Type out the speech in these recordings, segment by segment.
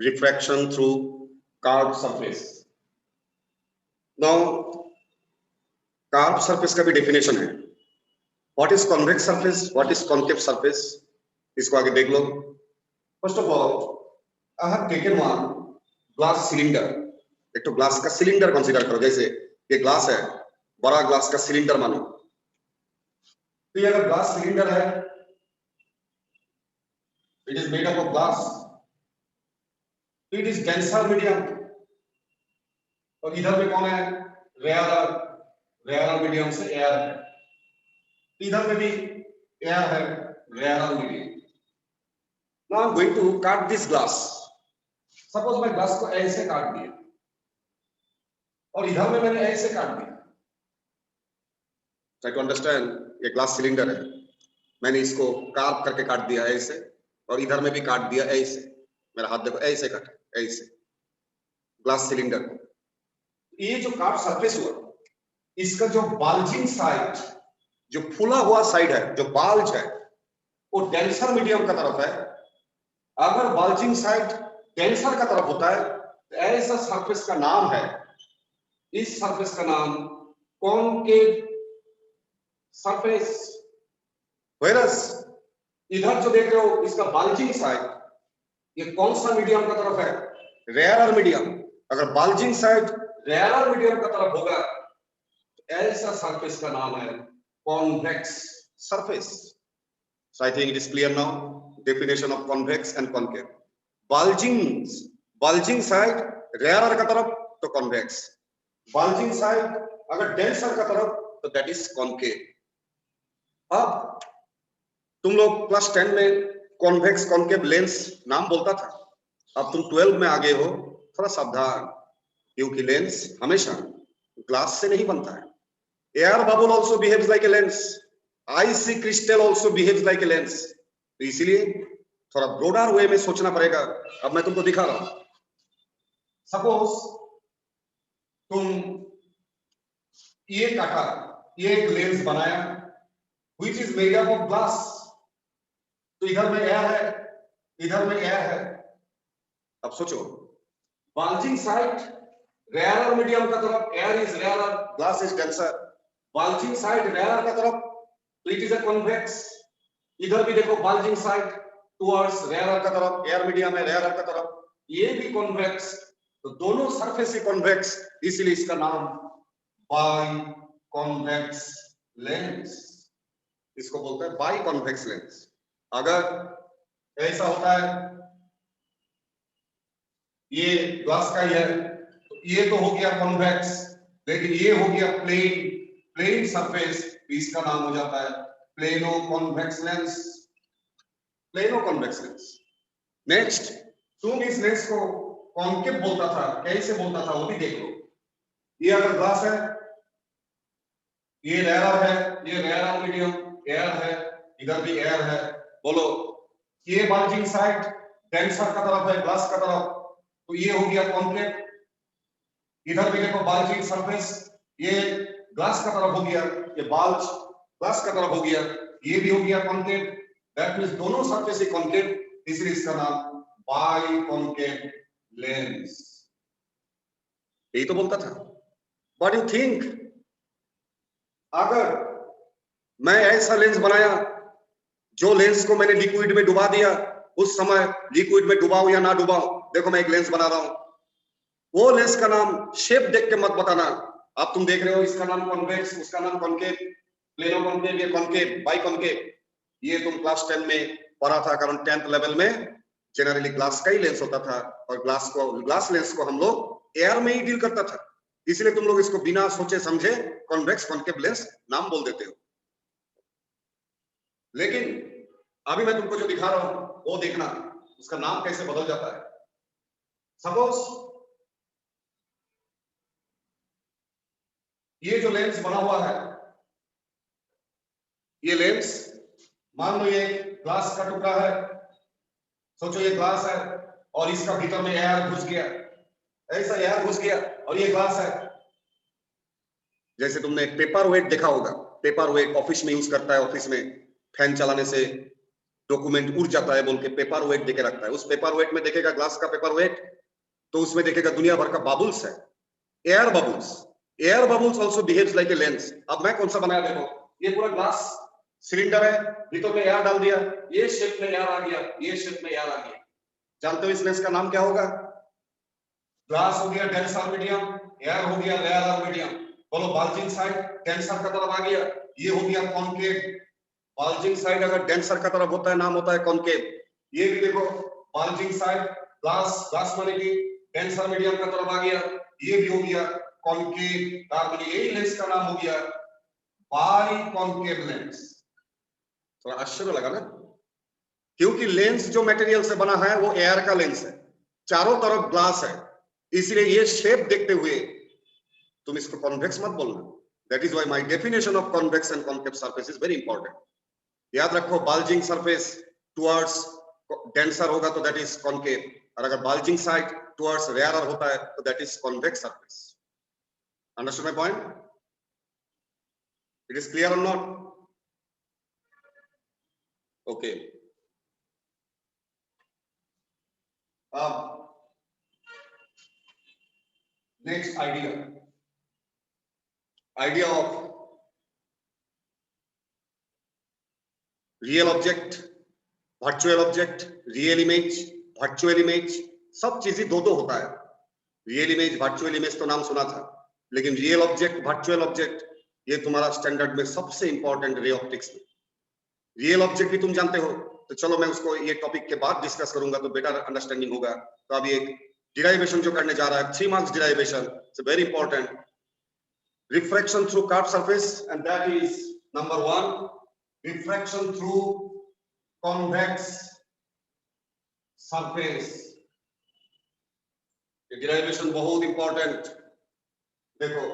refraction through curved surface. Now, curved surface का भी definition है. What is convex surface? What is concave surface? इसको आगे देख लो. First of all, I have taken one glass cylinder. एक तो glass का सिलेंडर कंसीडर करो. जैसे ये ग्लास है, बड़ा ग्लास का सिलेंडर मानो. तो ये अगर ग्लास सिलेंडर है, it is made up of glass. It is denser medium. और इधर में कौन है? रेयर मीडियम से एयर है. इधर में भी एयर है, rare medium. Now I'm going to cut this glass. Suppose मैं ग्लास को ऐसे काट दिया और इधर में मैंने ऐसे काट दिया. Try to understand. ये ग्लास सिलेंडर है, मैंने इसको कार्व करके काट दिया ऐसे और इधर में भी काट दिया ऐसे. मेरा हाथ देखो, ऐसे कट, ऐसे ग्लास सिलेंडर. ये जो कार्व सरफेस हुआ, इसका जो बाल्जिंग साइड, जो फूला हुआ साइड है, जो बाल्ज है, वो डेंसर मीडियम का तरफ है. अगर बाल्जिंग साइड डेंसर का तरफ होता है तो ऐसा सरफेस का नाम है, इस सरफेस का नाम कॉनकेव सरफेस. वेरस इधर जो देख रहे हो, इसका बाल्जिंग साइड, ये कौन सा मीडियम का तरफ है? Rare medium. अगर बाल्जिंग साइड रेयर मीडियम का तरफ होगा तो ऐसा सरफेस का नाम है convex surface. So I think it is clear now. Definition of convex and concave. Bulging side rarer का तरफ तो convex. Bulging side अगर denser का तरफ तो that is concave. अब तुम लोग क्लास 10 में convex concave lens नाम बोलता था. अब तुम 12 में आ गए हो, थोड़ा सावधान, क्योंकि लेंस हमेशा ग्लास से नहीं बनता है. Air bubble also behaves like a lens. Icy crystal also behaves like a lens. तो इसीलिए थोड़ा ब्रॉडर वे में सोचना पड़ेगा. अब मैं तुमको दिखा रहा हूं. सपोज तुम ये काटा, ये एक लेंस बनाया which is made up of glass. तो इधर में एयर है, इधर में एयर है. अब सोचो, बाल्जिंग साइड रेयर मीडियम का तरफ, air is rare, glass is denser. Bulging side rare का तरफ तो इट इज अ कॉन्वेक्स. इधर भी देखो, बाल्जिंग साइड टुवर्ड्स रेयर का तरफ, एयर मीडियम है रेयर का तरफ, ये भी कॉन्वेक्स. तो दोनों सरफेस ही कॉन्वेक्स, इसलिए इसका नाम बाई कॉन्वेक्स लेंस. इसको बोलते हैं बाई कॉन्वेक्स लेंस. अगर ऐसा होता है, ये ग्लास का ही है, तो ये तो हो गया कॉन्वेक्स, लेकिन ये हो गया प्लेन सरफेस, इसका नाम हो जाता है plano convex lens. Plano convex lens. Next, तुम इस लेंस को कॉन्केव बोलता था, कैसे बोलता था वो भी देख लो. ये अगर ग्लास है, ये रेयर है, ये रेयर मीडियम एयर है, इधर भी एयर है. बोलो, ये बाल्जिंग साइड डेंसर का तरफ है, ग्लास का तरफ, तो ये हो गया कॉन्केव. इधर भी देखो, बाल्जिंग सरफेस, ये ग्लास का तरफ हो गया, ये बाल्ज ग्लास का तरफ हो गया, ये भी हो गया कॉन्केव. दैट मींस दोनों सरफेस ही कॉन्केव, इसलिए इसका नाम बाई कॉन्केव लेंस. यही तो बोलता था. व्हाट यू थिंक, अगर मैं ऐसा लेंस बनाया, जो लेंस को मैंने लिक्विड में डुबा दिया, उस समय लिक्विड में डुबाऊं या ना डुबाऊं, देखो मैं एक लेंस बना रहा हूं, वो लेंस का नाम शेप देख के मत बताना. अब तुम देख रहे हो, इसका नाम कॉन्वेक्स, उसका नाम कॉन्केव, प्लेनो कॉन्केव, ये कॉन्केव, बाई कॉन्केव. ये तुम क्लास 10 में पढ़ा था, कारण 10th लेवल में जनरली ग्लास का ही लेंस होता था, और ग्लास लेंस को हम लोग एयर में ही डील करता था. इसलिए तुम लोग इसको बिना सोचे समझे कॉन्वेक्स कॉन्केव लेंस नाम बोल देते हो. लेकिन अभी मैं तुमको जो दिखा रहा हूं वो देखना, उसका नाम कैसे बदल जाता है. सपोज ये जो लेंस बना हुआ है, ये लेंस, मान लो ये ग्लास का टुकड़ा है. सोचो ये ग्लास है और इसका भीतर में एयर घुस गया, ऐसा एयर घुस गया, और ये ग्लास है. जैसे तुमने एक पेपर वेट देखा होगा, पेपर वेट ऑफिस में यूज करता है, ऑफिस में फैन चलाने से डॉक्यूमेंट उड़ जाता है बोल के पेपर वेट देके रखता है। उस पेपर वेट में देखेगा ग्लास का पेपर वेट, तो उसमें देखेगा दुनिया भर का बबल्स है, air bubbles. Air bubbles also behaves like a lens. अब मैं कौन सा बनाया देखो, ये पूरा ग्लास सिलेंडर है, भीतर में एयर डाल दिया, ये शेप में एयर आ गया, ये शेप में एयर आ गया। जानते हो इस लेंस का नाम क्या होगा? ग्लास हो गया डेंसर मीडियम, एयर हो गया रेयर मीडियम। बोलो बाल्जिंग साइड डेंसर का तरफ आ गया, ये हो गया कॉनकेव। बाल्जिंग साइड अगर डेंसर का तरफ होता है नाम होता है कॉनकेव। ये भी देखो बाल्जिंग साइड ग्लास, ग्लास माने कि डेंसर मीडियम का तरफ आ गया, ये भी हो गया कॉनकेव। कार्बन, यही लेंस का नाम हो गया बाई कॉनकेव लेंस। थोड़ा आश्चर्य लगा ना, क्योंकि लेंस जो मटेरियल से बना है वो एयर का लेंस है, चारों तरफ ग्लास है, इसलिए ये शेप देखते हुए तुम इसको कॉन्वेक्स मत बोलना। That is why my definition of convex and concave surface is very important. याद रखो, बाल्जिंग सरफेस टुवर्ड्स डेंसर होगा तो दैट इज कॉनकेव, और अगर बाल्जिंग साइड टुवर्ड्स रेयरर होता है तो that is convex surface. Understand my point? It is clear और not? Okay. Next idea of real object, virtual object, real image, virtual image, सब चीजें दो दो होता है। रियल इमेज, वर्चुअल इमेज तो नाम सुना था, लेकिन रियल ऑब्जेक्ट, वर्चुअल ऑब्जेक्ट, ये तुम्हारा स्टैंडर्ड में सबसे इंपॉर्टेंट रे ऑप्टिक्स में। रियल ऑब्जेक्ट भी तुम जानते हो, तो चलो मैं उसको ये टॉपिक के बाद डिस्कस करूंगा तो बेटर अंडरस्टैंडिंग होगा। तो अभी एक डिराइवेशन जो करने जा रहा है, 3 marks derivation, it's very important. Refraction through curved surface, and that is number 1, refraction through convex surface. ये डिराइवेशन बहुत इंपॉर्टेंट। देखो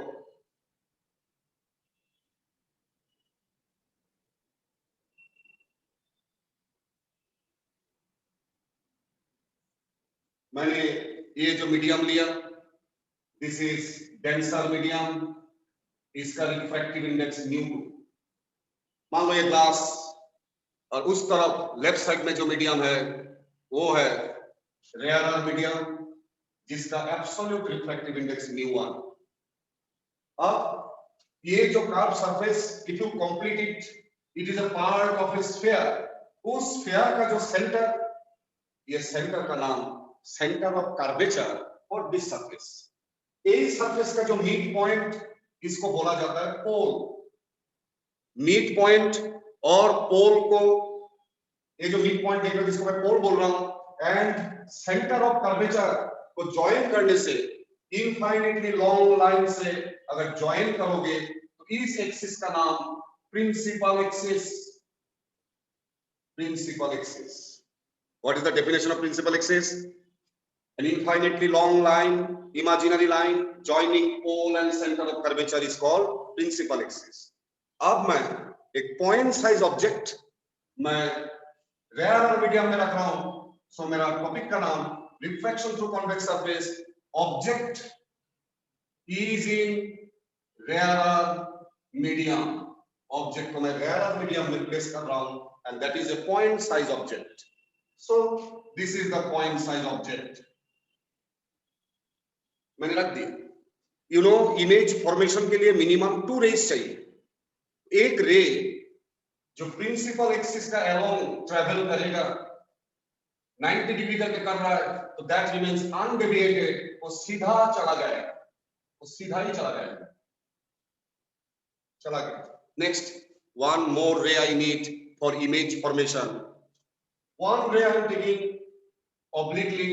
मैंने ये जो मीडियम लिया, दिस इज डेंसर मीडियम, इसका रिफ्रैक्टिव इंडेक्स न्यू। मान लो ये ग्लास, और उस तरफ लेफ्ट साइड में जो मीडियम है वो है रेयरर मीडियम, जिसका एब्सोल्यूट रिफ्रैक्टिव इंडेक्स न्यू1। अब ये जो curve surface, if you complete it, it is a part of A sphere. उस स्फीयर का जो सेंटर, ये सेंटर का नाम सेंटर ऑफ कर्वेचर और दिस सरफेस। इस सरफेस का जो मीट पॉइंट, इसको बोला जाता है पोल। मीट पॉइंट और पोल को, ये जो मीट पॉइंट देख रहे हो जिसको मैं पोल बोल रहा हूं, एंड सेंटर ऑफ कर्वेचर को ज्वाइन करने से, इनफाइनाइटली लॉन्ग लाइन से अगर ज्वाइन करोगे तो इस एक्सिस का नाम principal axis. Principal axis, what is the definition of principal axis? An infinitely long line, imaginary line joining pole and center of curvature is called principal axis. अब मैं एक पॉइंट साइज ऑब्जेक्ट मैं rare medium में रख रहा हूं, so मेरा topic का नाम refraction through convex surface, object is in rare medium. Object को मैं रेयर मीडियम में प्लेस कर रहा हूं, and that is a point size object. So this is the point size object, मैंने रख दिया। यू नो, इमेज फॉर्मेशन के लिए मिनिमम 2 रेज चाहिए। एक रे जो प्रिंसिपल एक्सिस का अलोंग ट्रेवल करेगा, 90 डिग्री करके कर रहा है, तो दैट रिमेन्स अनडेविएटेड, वो सीधा चला जाएगा, वो सीधा ही चला जाएगा, चला गया। नेक्स्ट, वन मोर रे I need for image formation. One रे आई एम टेकिंग ऑब्लिकली।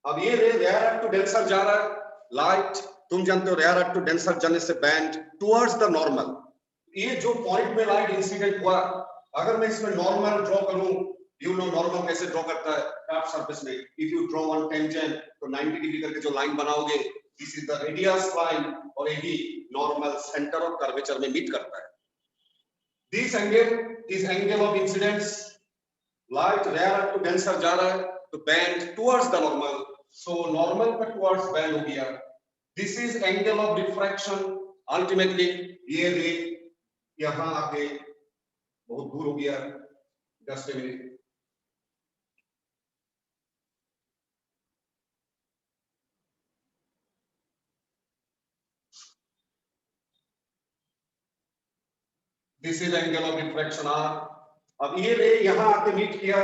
अब ये रे रेयर टू डेंसर जा रहा है, लाइट तुम जानते हो रेयर टू डेंसर जाने से बैंड टुवर्ड्स द नॉर्मल। ये जो पॉइंट में लाइट इंसिडेंट हुआ, अगर मैं इसमें नॉर्मल ड्रॉ करूं, यू नो नॉर्मल कैसे ड्रॉ करता है कर्व सरफेस में। If you draw one tangent, तो 90 डिग्री करके जो लाइन बनाओगे, this is the radius line, और यही नॉर्मल सेंटर ऑफ कर्वेचर में मीट करता है। This angle is angle of incidence. Light rare to denser जा रहा है तो bend towards the normal, so normal का टुवर्ड्स बैंड हो गया। This is angle of refraction. Ultimately ये रे यहां आके बहुत दूर हो गया, Just a minute. This is angle of refraction R. अब ये रे यहाँ आके मीट किया,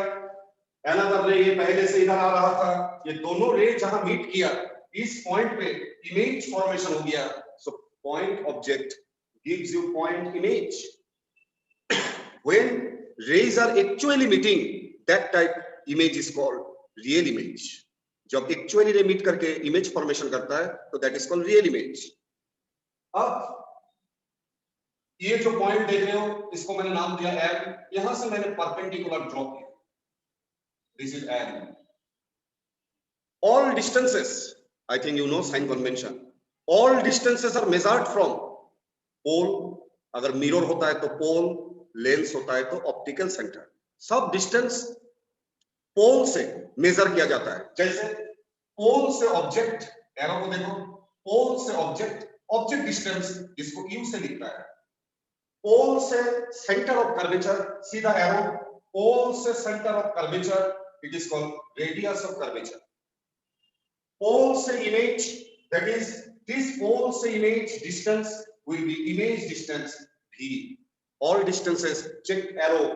another रे ये पहले से इधर आ रहा था, ये दोनों रे जहां मीट किया, इस पॉइंट पे इमेज फॉर्मेशन हो गया. So point object gives you point image. When rays are actually meeting, that type image is called real image. जब actually ray meet करके image formation करता है, तो that is called real image. अब ये जो पॉइंट देख रहे हो, इसको मैंने नाम दिया M. यहां से मैंने परपेंडिकुलर ड्रॉ किया. This is M. All distances, I think you know sign convention. All distances are measured from pole. अगर मिरर होता है तो पोल, लेंस होता है तो ऑप्टिकल सेंटर. सब डिस्टेंस पोल से मेजर किया जाता है. जैसे पोल से ऑब्जेक्ट, एरो को देखो, पोल से ऑब्जेक्ट डिस्टेंस इसको यू से लिखता है. पोल से सेंटर ऑफ कर्वेचर, सीधा एरो, पोल से centre of curvature, it is called radius of curvature. Pole से image, that is this pole से image distance will be image distance V. All distances, check arrow,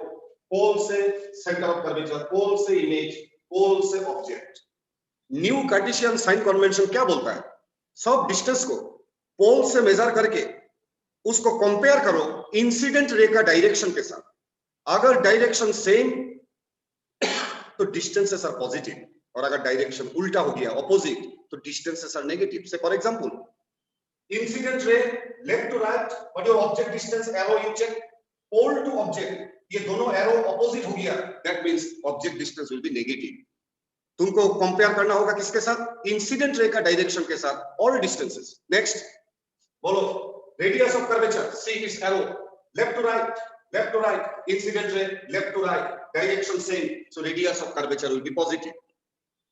pole से center of curvature, pole से image, pole से object. New Cartesian sign convention क्या बोलता है? सब distance को पोल से मेजर करके उसको कंपेयर करो इंसिडेंट रे का डायरेक्शन के साथ. अगर डायरेक्शन सेम तो डिस्टेंसेस आर पॉजिटिव, और अगर डायरेक्शन उल्टा हो गया ऑपोजिट तो distances are negative. Say for example incident ray left to right, but your object distance arrow you check, pole to object, ये दोनों एरो ऑपोजिट हो गया, that means object distance will be negative. तुमको compare करना होगा किसके साथ? Incident ray का डायरेक्शन के साथ. All distances. नेक्स्ट बोलो, रेडियस ऑफ कर्वेचर, सी इस arrow, left to right, incident ray left to right, direction same, so radius of curvature will be positive.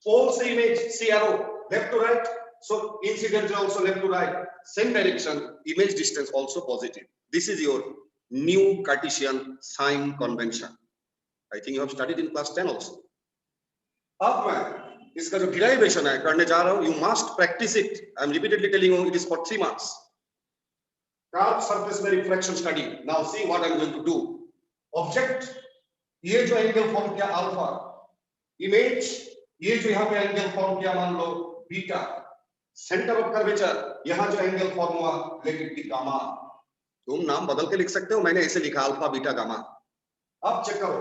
Pole से image, see arrow, left to right, so incident ray also left to right, same direction, image distance also positive. This is your new Cartesian sign convention. I think you have studied in class 10 also. अब मैं इसका जो derivation है करने जा रहा हूं, you must practice it. I am repeatedly telling you, it is for 3 marks. Curved surface में refraction study. Now see what I am going to do. Object, ये जो एंगल फॉर्म किया अल्फा, इमेज, ये जो यहाँ पे एंगल फॉर्म किया मान low beta, centre of curvature, यहां जो एंगल फॉर्म हुआ लेट इट बी गामा. तुम नाम बदल के लिख सकते हो, मैंने ऐसे लिखा अल्फा बीटा गामा. अब चेक करो,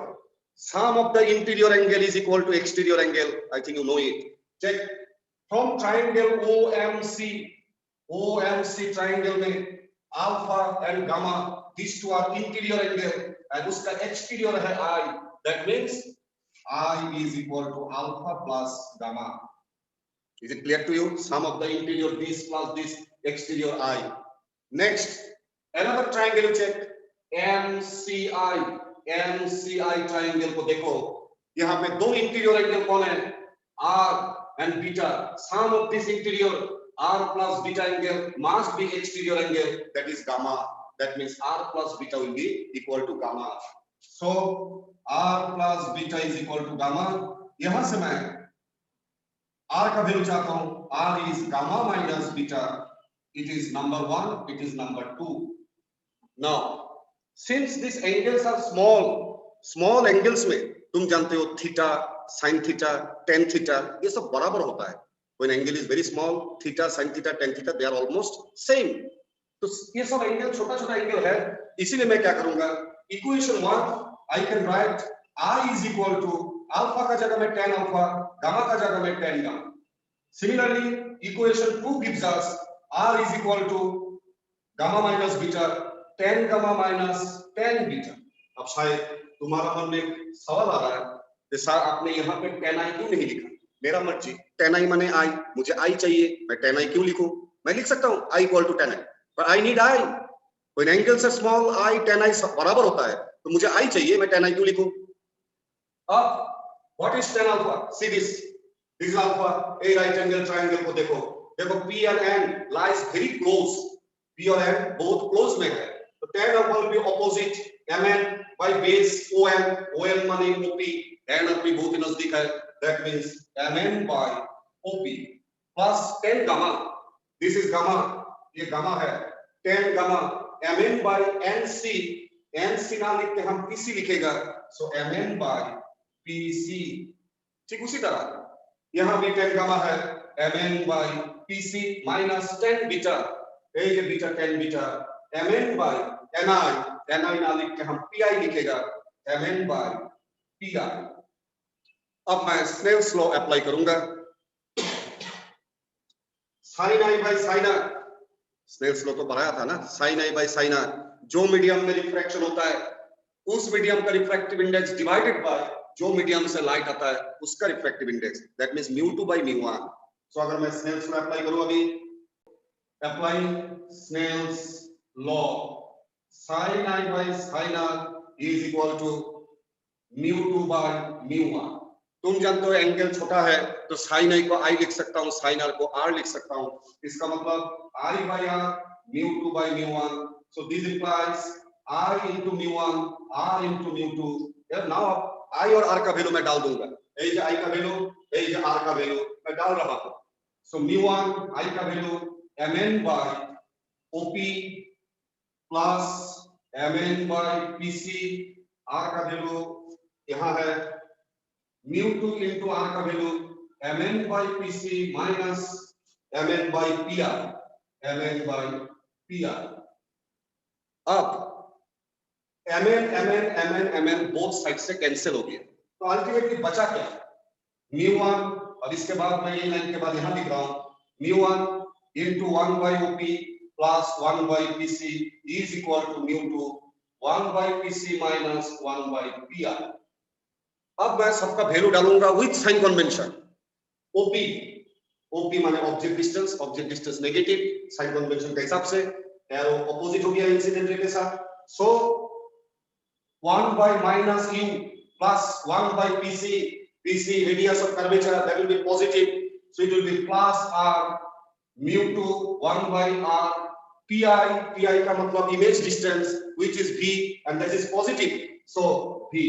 sum of the interior angle is equal to exterior angle. I think you know it. Check from triangle OMC triangle में alpha and gamma, this two are interior angle, and उसका exterior है I. That means I is equal to alpha plus gamma. Is it clear to you? Sum of the interior this plus this, exterior I. Next, another triangle you check, MCI triangle को देखो, यहाँ पे दो interior angle कौन है? R and beta. Sum of this interior R plus beta angle must be exterior angle, that is gamma. That means R plus beta will be equal to gamma. So R plus beta is equal to gamma. यहां से मैं R का value चाहता हूं, R is gamma minus beta. It is number 1, it is number 2. Now, since these angles are small angles में तुम जानते हो theta, sin theta, tan theta, ये सब बराबर होता है. When angle is very small, theta, sin theta, tan theta, they are almost same. तो ये सब एंगल छोटा एंगल है, इसीलिए मैं क्या करूंगा, equation 1 I can write I is equal to alpha का जगह में tan अल्फा, गामा का जगह में tan gamma. Similarly, equation 2 gives us R is equal to gamma minus beta, tan gamma minus tan beta. अब शायद तुम्हारा मन में सवाल आ रहा है कि सर आपने यहाँ पे tan I क्यों नहीं लिखा? मेरा मर्जी, tan I माने I, मुझे I चाहिए, मैं tan I क्यों लिखूं? मैं लिख सकता हूँ I equal to tan I, but I need I. When angles are small, I tan I बराबर होता है, तो मुझे I चाहिए, मैं tan I क्यों लिखूं? अब what is tan alpha? See this. This is alpha. A right angle triangle को देखो. देखो P and N lies very close. P और N both close में है. तो tan alpha will be opposite. mn by base om, om माने op, n और p बहुत ही नजदीक है, that means mn by op plus 10 gamma, this is gamma, ये gamma है, 10 gamma mn by nc, nc ना लिख के हम pc लिखेगा, so mn by pc, ठीक उसी तरह यहाँ भी 10 gamma है, mn by pc minus 10 beta, ये beta 10 beta mn by ni ना लिख के हम pi लिखेगा, mn by pi। अब मैं स्नेल्स लॉ अप्लाई करूंगा, sin i by sin r, Snell's law तो पढ़ाया था ना, sin i by sin r, जो मीडियम में रिफ्रैक्शन होता है उस मीडियम का रिफ्रैक्टिव इंडेक्स डिवाइडेड बाय जो मीडियम से लाइट आता है उसका refractive index, that means mu2 by mu1। सो अगर मैं स्नेल्स लॉ अप्लाई करूं, अभी applying Snell's law, sin i by sin r is equal to mu2 by mu1। तुम जानते हो एंगल छोटा है तो sin i को I लिख सकता हूँ, sin r को R लिख सकता हूँ, इसका मतलब I by R mu2 by mu1, so this implies I into mu1 R into mu2। यार now I और R का वैल्यू मैं डाल दूंगा, ये जो I का वैल्यू, ये जो R का वैल्यू मैं डाल रहा हूँ, so mu1 I का value mn by op plus mn by pc, R का वैल्यू यहाँ है mu2 into R का value mn by pc minus mn by pr, mn by pr। अब mn बोथ साइड से कैंसिल हो गया, तो अल्टीमेटली बचा क्या, mu1 और इसके बाद मैं ये लाइन के बाद यहाँ लिख रहा हूँ mu1 into 1 by op plus 1 by pc is equal to mu2 1 by pc minus 1 by pr। अब मैं सबका वैल्यू डालूंगा विथ साइन कन्वेंशन, op माने object distance negative, sign convention के हिसाब से एरो अपोजिट हो गया इंसिडेंट रे के साथ, सो 1 by minus u plus 1 by pc radius of curvature, that will be positive, so it will be plus r mu2 1 by r pi का मतलब image distance which is v and that is positive, so v।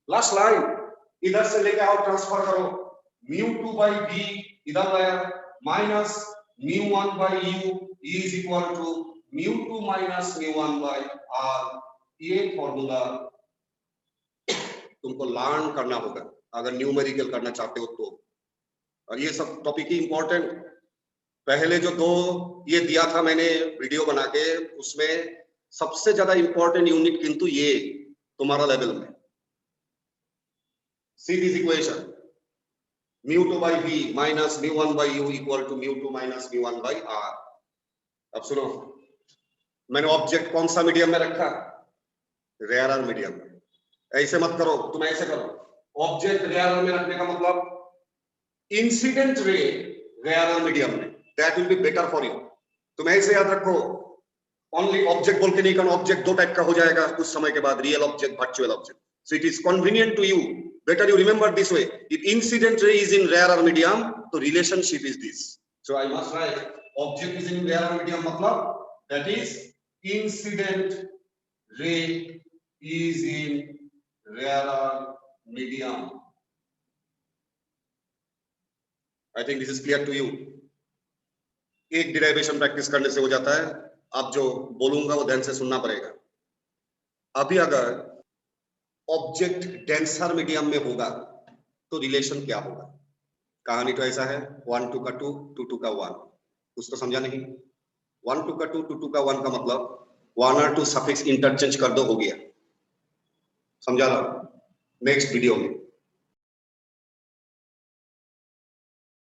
Last line इधर से लेके आओ, transfer करो, mu2 by v इधर लाया minus mu1 by u is equal to mu2 minus mu1 by r। ये फॉर्मूला तुमको लर्न करना होगा अगर न्यूमेरिकल करना चाहते हो तो, और ये सब टॉपिक ही इंपॉर्टेंट। पहले जो दो ये दिया था मैंने वीडियो बना के, उसमें सबसे ज्यादा इंपॉर्टेंट यूनिट किंतु ये तुम्हारा लेवल में, see this equation mu2 by v minus mu1 by u equal to mu2 minus mu1 by r। अब सुनो, मैंने ऑब्जेक्ट कौन सा मीडियम में रखा, रेयर मीडियम में। ऐसे मत करो, तुम ऐसे करो, ऑब्जेक्ट रेयर में रखने का मतलब इंसिडेंट रे रेयर मीडियम में, that will be better for you. तुम ऐसे याद रखो, ओनली ऑब्जेक्ट बोल के नहीं करना, ऑब्जेक्ट दो टाइप का हो जाएगा कुछ समय के बाद, real object, virtual object. So it is convenient to you, better you remember this way, if incident ray is in rarer medium, so relationship is this, so I must write object is in rarer medium matlab that is incident ray is in rarer medium। I think this is clear to you। एक derivation practice करने से हो जाता है, अब जो बोलूंगा वो ध्यान से सुनना पड़ेगा। अभी अगर ऑब्जेक्ट डेंसर मीडियम में होगा तो रिलेशन क्या होगा, कहानी तो ऐसा है 1 2 का 2 2 2 का 1, कुछ तो समझा नहीं। 1 2 का 2 2 2 का 1 का मतलब 1 और 2 सफिक्स इंटरचेंज कर दो, हो गया, समझा लो नेक्स्ट वीडियो में।